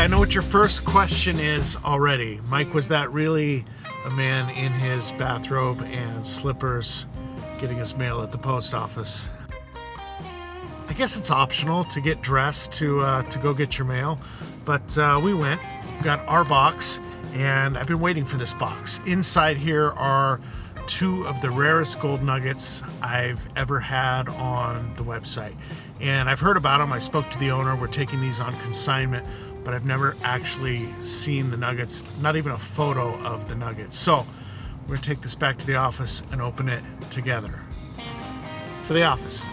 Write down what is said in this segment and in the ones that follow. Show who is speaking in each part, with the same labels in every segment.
Speaker 1: I know what your first question is already. Mike, was that really a man in his bathrobe and slippers getting his mail at the post office? I guess it's optional to get dressed to go get your mail, but we went, got our box, and I've been waiting for this box. Inside here are 2 of the rarest gold nuggets I've ever had on the website. And I've heard about them. I spoke to the owner. We're taking these on consignment, but I've never actually seen the nuggets, not even a photo of the nuggets. So we're gonna take this back to the office and open it together. To the office.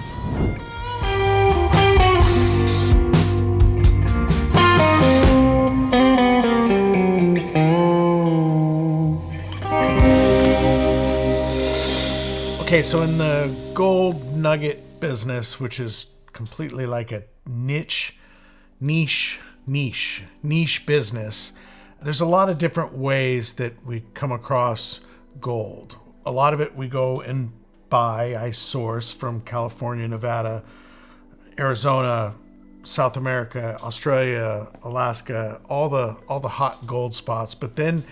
Speaker 1: Okay, so in the gold nugget business, which is completely like a niche business, there's a lot of different ways that we come across gold. A lot of it we go and buy, I source from California, Nevada, Arizona, South America, Australia, Alaska, all the hot gold spots. But then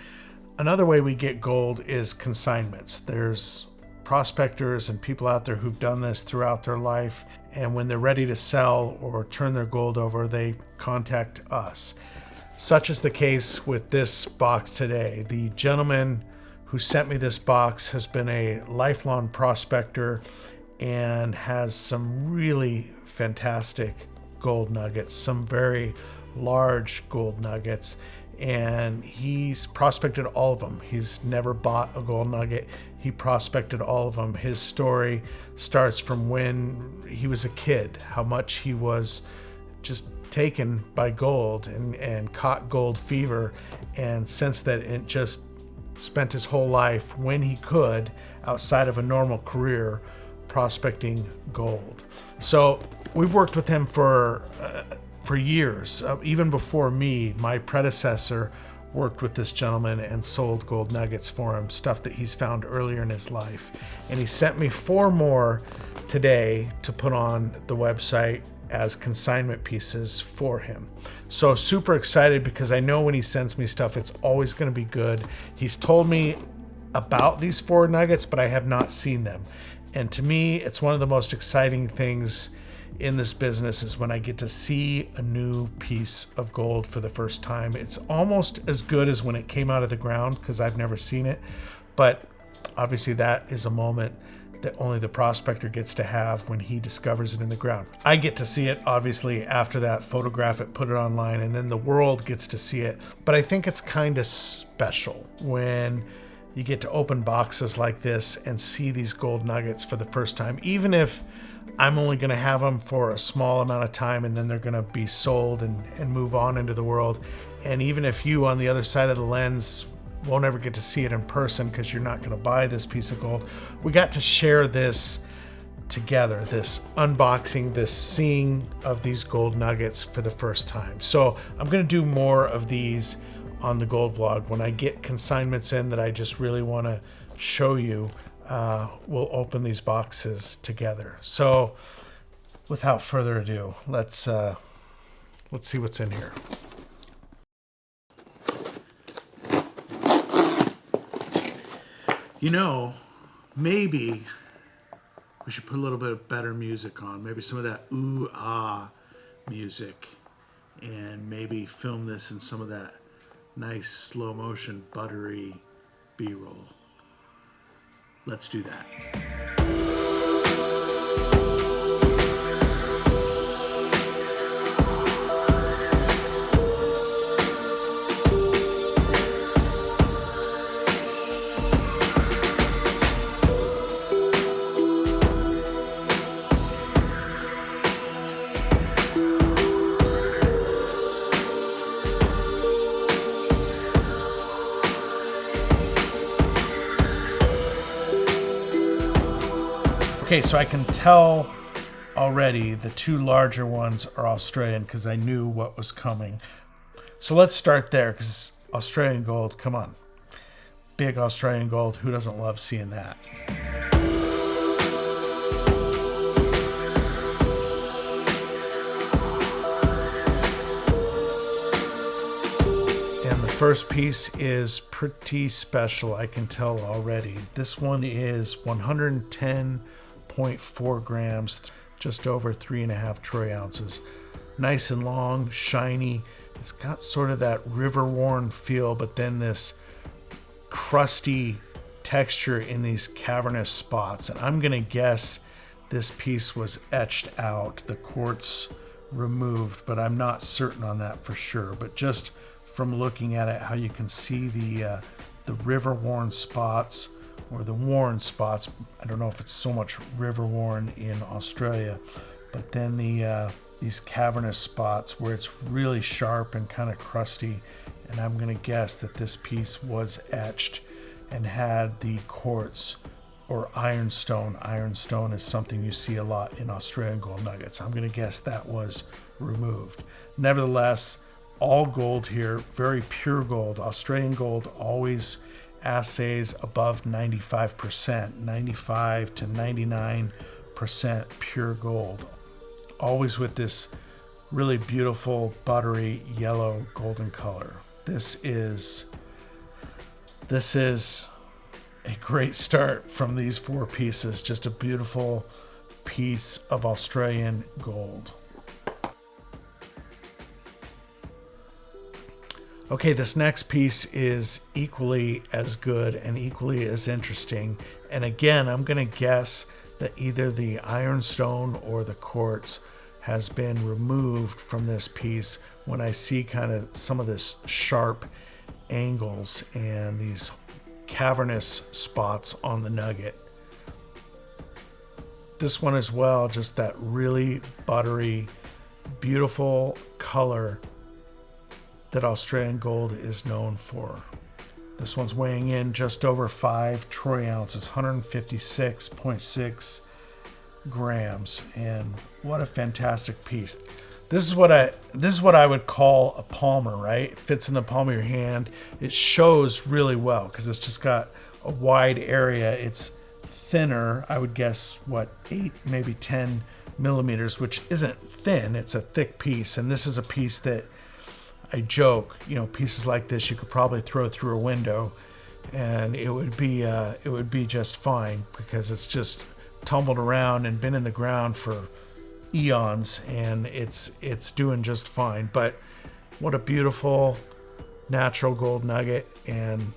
Speaker 1: another way we get gold is consignments. There's prospectors and people out there who've done this throughout their life, and when they're ready to sell or turn their gold over, they contact us. Such is the case with this box today. The gentleman who sent me this box has been a lifelong prospector and has some really fantastic gold nuggets, some very large gold nuggets, and he's prospected all of them. He's never bought a gold nugget. He prospected all of them. His story starts from when he was a kid, how much he was just taken by gold and caught gold fever, and since that it just spent his whole life when he could, outside of a normal career, prospecting gold. So we've worked with him for years. Even before me, my predecessor worked with this gentleman and sold gold nuggets for him, stuff that he's found earlier in his life. And he sent me 4 more today to put on the website as consignment pieces for him. So super excited, because I know when he sends me stuff, it's always going to be good. He's told me about these 4 nuggets, but I have not seen them. And to me, it's one of the most exciting things in this business is when I get to see a new piece of gold for the first time. It's almost as good as when it came out of the ground, because I've never seen it. But obviously that is a moment that only the prospector gets to have when he discovers it in the ground. I get to see it, obviously, after that, photograph it, put it online, and then the world gets to see it. But I think it's kind of special when you get to open boxes like this and see these gold nuggets for the first time, even if I'm only going to have them for a small amount of time and then they're going to be sold and move on into the world. And even if you on the other side of the lens won't ever get to see it in person because you're not going to buy this piece of gold, we got to share this together, this unboxing, this seeing of these gold nuggets for the first time. So I'm going to do more of these on the gold vlog. When I get consignments in that I just really want to show you, we'll open these boxes together. So without further ado, let's see what's in here. You know, maybe we should put a little bit of better music on, maybe some of that ooh ah music, and maybe film this in some of that nice slow motion buttery B-roll. Let's do that. Okay, so I can tell already the 2 larger ones are Australian because I knew what was coming. So let's start there, because Australian gold, come on. Big Australian gold, who doesn't love seeing that? first piece is pretty special, I can tell already. This one is 110.4 grams, just over 3.5 troy ounces. Nice and long, shiny. It's got sort of that river-worn feel, but then this crusty texture in these cavernous spots. And I'm gonna guess this piece was etched out, the quartz removed, but I'm not certain on that for sure. But just from looking at it, how you can see the river-worn spots, or the worn spots. I don't know if it's so much river-worn in Australia, but then these cavernous spots where it's really sharp and kind of crusty. And I'm gonna guess that this piece was etched and had the quartz or ironstone. Ironstone is something you see a lot in Australian gold nuggets. I'm gonna guess that was removed. Nevertheless, all gold here, very pure gold. Australian gold always assays above 95%, 95 to 99% pure gold. Always with this really beautiful, buttery, yellow, golden color. This is a great start from these four pieces. Just a beautiful piece of Australian gold. Okay, this next piece is equally as good and equally as interesting. And again, I'm going to guess that either the ironstone or the quartz has been removed from this piece when I see kind of some of this sharp angles and these cavernous spots on the nugget. This one as well, just that really buttery, beautiful color that Australian gold is known for. This one's weighing in just over 5 troy ounces, 156.6 grams, and what a fantastic piece. This is what I would call a palmer, right? It fits in the palm of your hand. It shows really well because it's just got a wide area. It's thinner, I would guess, 8, maybe 10 millimeters, which isn't thin. It's a thick piece, and this is a piece that I joke, pieces like this you could probably throw through a window, and it would be just fine because it's just tumbled around and been in the ground for eons, and it's doing just fine. But what a beautiful natural gold nugget, and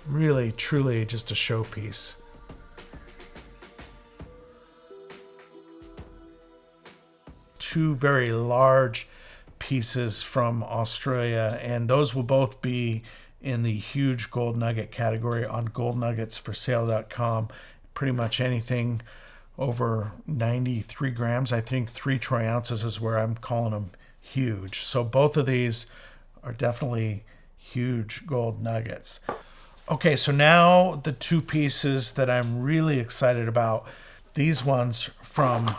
Speaker 1: really truly just a showpiece. Two very large pieces from Australia, and those will both be in the huge gold nugget category on goldnuggetsforsale.com. Pretty much anything over 93 grams, I think 3 troy ounces is where I'm calling them huge. So both of these are definitely huge gold nuggets. Okay, so now the two pieces that I'm really excited about, these ones from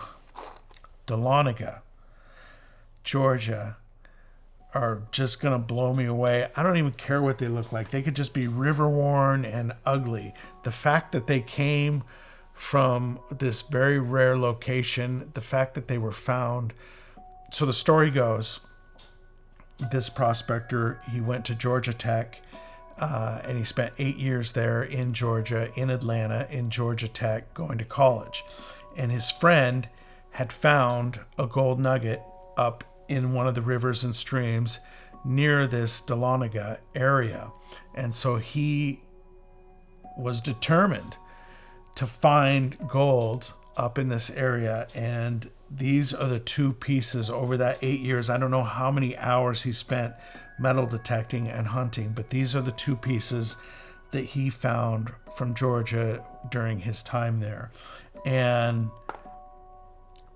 Speaker 1: Dahlonega, Georgia, are just gonna blow me away. I don't even care what they look like. They could just be river worn and ugly. The fact that they came from this very rare location, the fact that they were found. So the story goes, this prospector, he went to Georgia Tech, and he spent 8 years there in Georgia, in Atlanta, in Georgia Tech, going to college. And his friend had found a gold nugget up in one of the rivers and streams near this Dahlonega area. And so he was determined to find gold up in this area. And these are the two pieces over that 8 years. I don't know how many hours he spent metal detecting and hunting, but these are the two pieces that he found from Georgia during his time there. And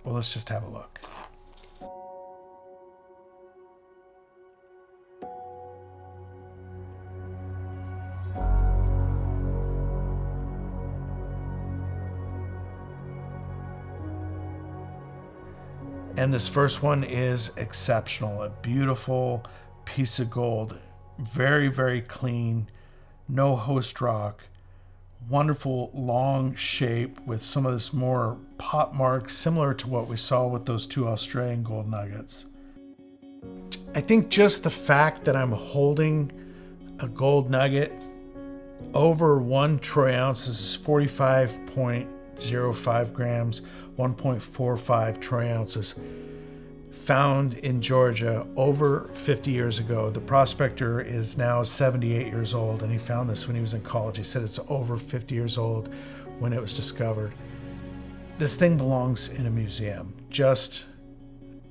Speaker 1: well, let's just have a look. And this first one is exceptional. A beautiful piece of gold. Very, very clean. No host rock. Wonderful long shape with some of this more pot mark, similar to what we saw with those two Australian gold nuggets. I think just the fact that I'm holding a gold nugget over 1 troy ounce. This is 45.05 grams, 1.45 troy ounces, found in Georgia over 50 years ago. The prospector is now 78 years old, and he found this when he was in college. He said it's over 50 years old when it was discovered. This thing belongs in a museum. Just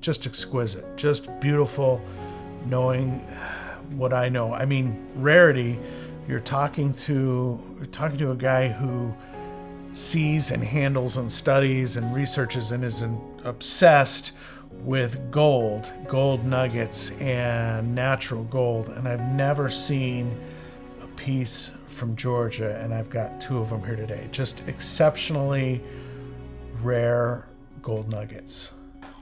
Speaker 1: exquisite, just beautiful, knowing what I know. I mean, rarity, you're talking to a guy who sees and handles and studies and researches and is obsessed with gold nuggets and natural gold. And I've never seen a piece from Georgia, and I've got 2 of them here today. Just exceptionally rare gold nuggets.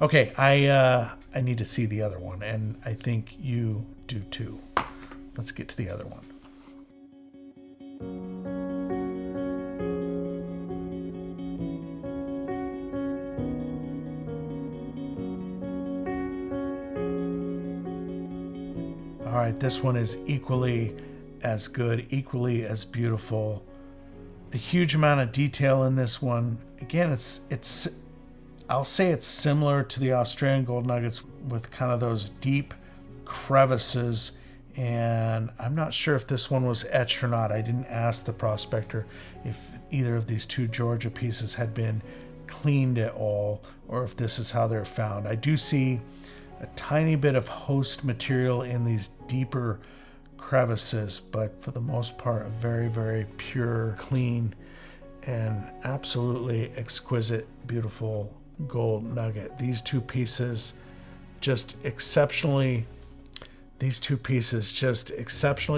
Speaker 1: Okay, I need to see the other one, and I think you do too. Let's get to the other one. All right, this one is equally as good, equally as beautiful. A huge amount of detail in this one. Again, it's I'll say it's similar to the Australian gold nuggets with kind of those deep crevices, and I'm not sure if this one was etched or not. I didn't ask the prospector if either of these 2 Georgia pieces had been cleaned at all, or if this is how they're found. I do see a tiny bit of host material in these deeper crevices, but for the most part, a very, very pure, clean, and absolutely exquisite, beautiful gold nugget. These two pieces just exceptionally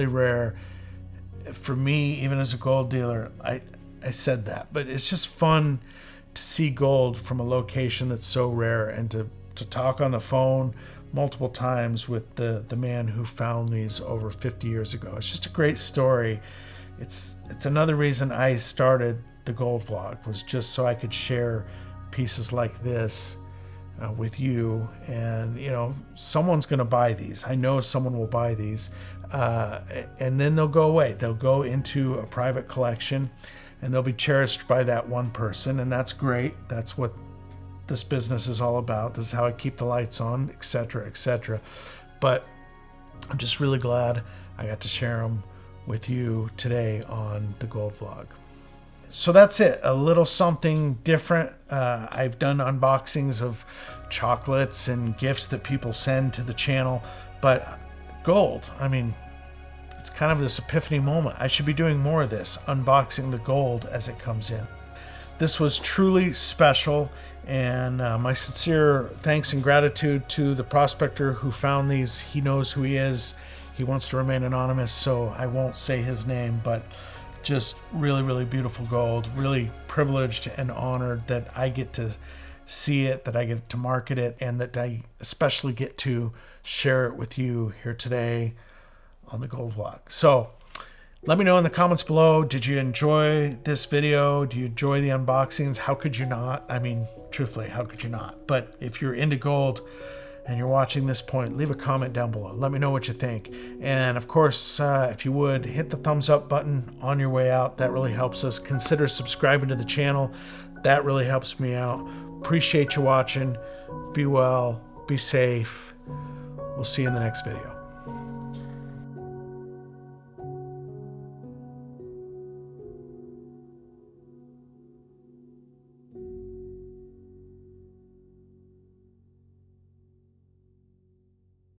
Speaker 1: rare. For me, even as a gold dealer, I said that, but it's just fun to see gold from a location that's so rare, and to talk on the phone multiple times with the man who found these over 50 years ago. It's just a great story. It's another reason I started the gold vlog, was just so I could share pieces like this with you. And someone's going to buy these. I know someone will buy these, and then they'll go away. They'll go into a private collection, and they'll be cherished by that one person, and that's great. That's what this business is all about. This is how I keep the lights on, etc., etc. But I'm just really glad I got to share them with you today on the gold vlog. So that's it, a little something different. I've done unboxings of chocolates and gifts that people send to the channel, but gold, I mean, it's kind of this epiphany moment. I should be doing more of this, unboxing the gold as it comes in. This was truly special, and my sincere thanks and gratitude to the prospector who found these. He knows who he is. He wants to remain anonymous, so I won't say his name, but just really, really beautiful gold. Really privileged and honored that I get to see it, that I get to market it, and that I especially get to share it with you here today on the gold vlog. So let me know in the comments below, did you enjoy this video? Do you enjoy the unboxings? How could you not? I mean, truthfully, how could you not? But if you're into gold and you're watching this point, leave a comment down below. Let me know what you think. And of course, if you would, hit the thumbs up button on your way out. That really helps us. Consider subscribing to the channel. That really helps me out. Appreciate you watching. Be well, be safe. We'll see you in the next video.